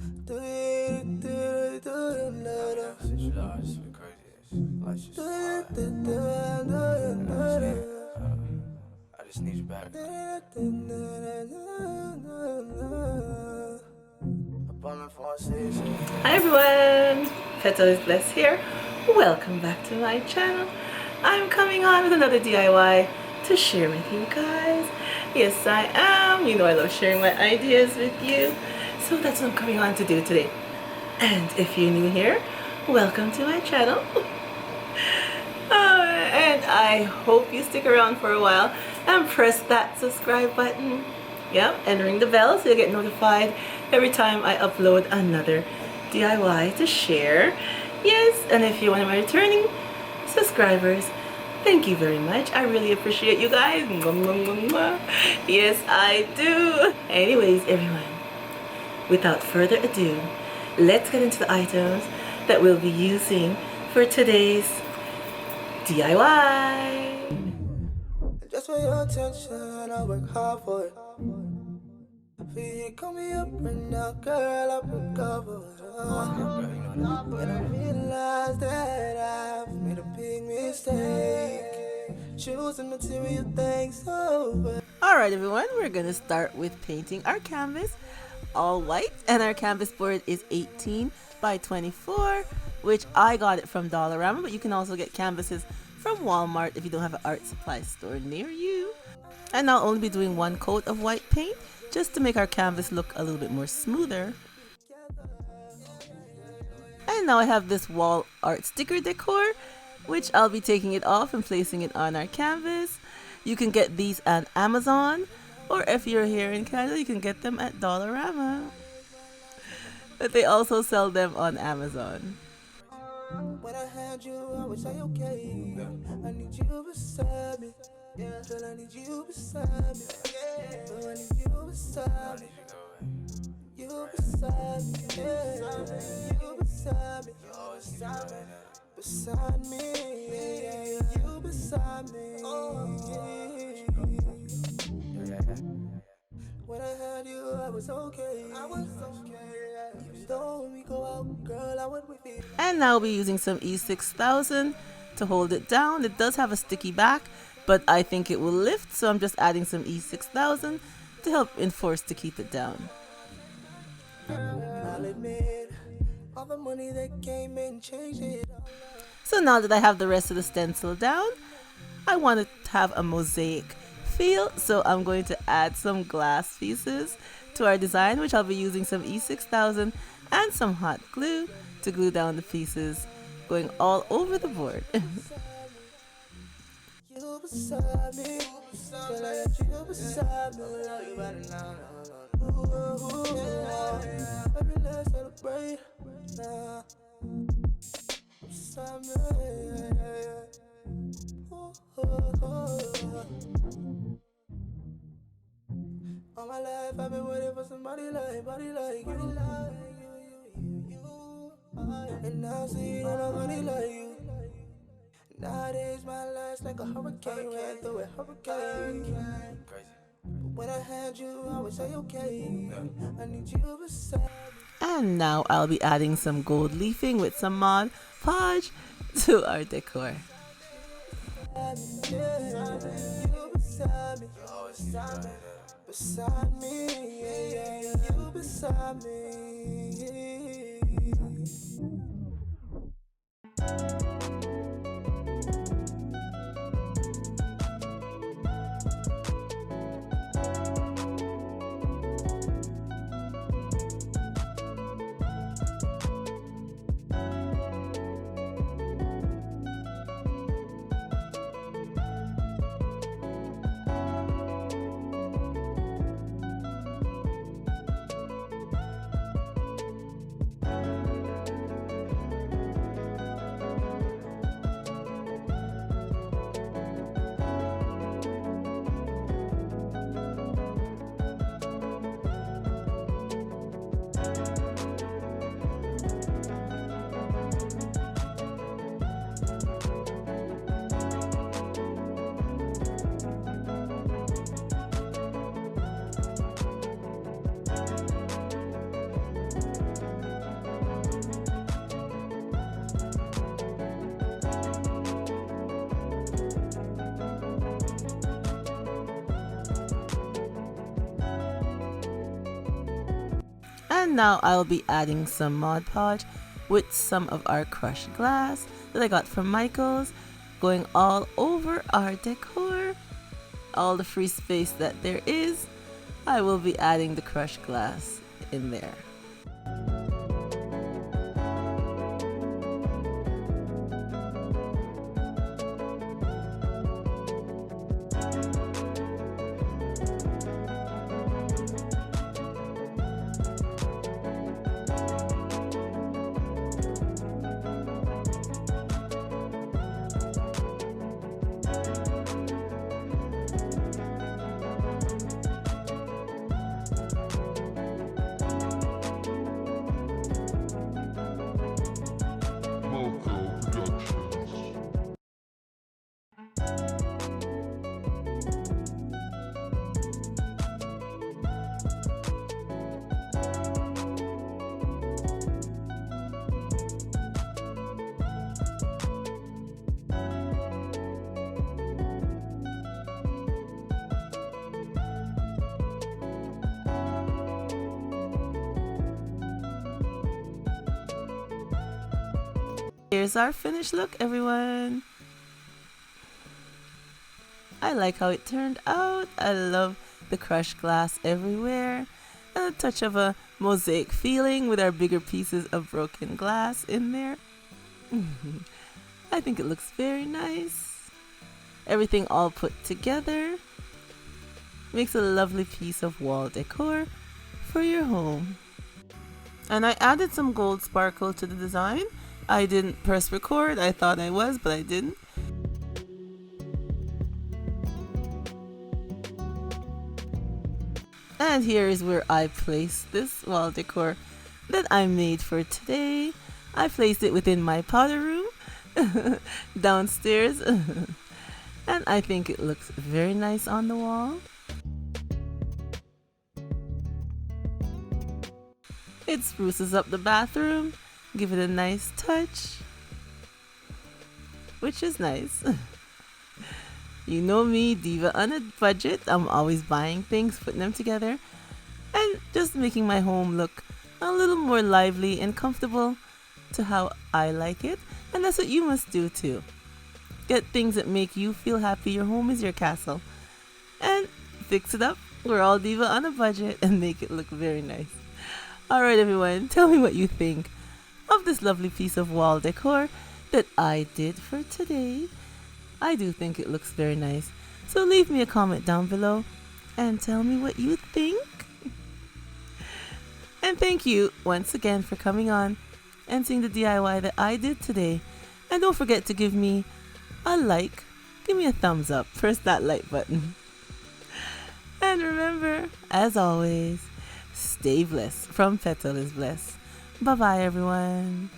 I just need you back. Hi everyone, Petalisbless here. Welcome back to my channel. I'm coming on with another DIY to share with you guys. Yes, I am. You know I love sharing my ideas with you. So that's what I'm coming on to do today. And if you're new here, welcome to my channel. And I hope you stick around for a while and press that subscribe button. Yep, and ring the bell so you'll get notified every time I upload another DIY to share. Yes, and if you're one of my returning subscribers, thank you very much. I really appreciate you guys. Yes, I do. Anyways, everyone, without further ado, let's get into the items that we'll be using for today's DIY. Just for your attention, I work hard for it. You call me up right now, girl, I've been covered. And I realize that I've made a big mistake, choosing material things over. Alright everyone, we're gonna start with painting our canvas all white, and our canvas board is 18 by 24, which I got it from Dollarama, but you can also get canvases from Walmart if you don't have an art supply store near you. And I'll only be doing one coat of white paint just to make our canvas look a little bit more smoother. And now I have this wall art sticker decor, which I'll be taking it off and placing it on our canvas. You can get these on Amazon, or if you're here in Canada, you can get them at Dollarama. But they also sell them on Amazon. When I had you, I would say okay. I need you beside me. Yeah, I need you beside me. Yeah, I need you beside me. You beside me. Yeah, you beside me. Beside me. Yeah, you beside me. When I had you, I was okay. Even though when we go out, girl, I would with you. And now we'll be using some E6000 to hold it down. It does have a sticky back, but I think it will lift, so I'm just adding some E6000 to help enforce to keep it down. So now that I have the rest of the stencil down, I want to have a mosaic feel, so I'm going to add some glass pieces to our design, which I'll be using some E6000 and some hot glue to glue down the pieces, going all over the board. All my life I've been waiting for somebody like you. And now see that nobody like you. Nowadays my life's like a hurricane, ran through a hurricane. But when I had you, I would say okay. I need you beside. And now I'll be adding some gold leafing with some mod Podge to our decor. Beside me, yeah, you beside me. And now I'll be adding some Mod Podge with some of our crushed glass that I got from Micheals, going all over our decor. All the free space that there is, I will be adding the crushed glass in there. Here's our finished look, everyone. I like how it turned out. I love the crushed glass everywhere and a touch of a mosaic feeling with our bigger pieces of broken glass in there. I think it looks very nice. Everything all put together makes a lovely piece of wall decor for your home. And I added some gold sparkle to the design. I didn't press record. I thought I was, but I didn't. And here is where I placed this wall decor that I made for today. I placed it within my powder room downstairs. And I think it looks very nice on the wall. It spruces up the bathroom. Give it a nice touch, which is nice. You know me, diva on a budget. I'm always buying things, putting them together, and just making my home look a little more lively and comfortable to how I like it. And that's what you must do too. Get things that make you feel happy. Your home is your castle. And fix it up. We're all diva on a budget and make it look very nice. Alright everyone, tell me what you think of this lovely piece of wall decor that I did for today. I do think it looks very nice. So leave me a comment down below and tell me what you think. And thank you once again for coming on and seeing the DIY that I did today. And don't forget to give me a like. Give me a thumbs up. Press that like button. And remember, as always, stay blessed from Petalisbless. Bye bye everyone.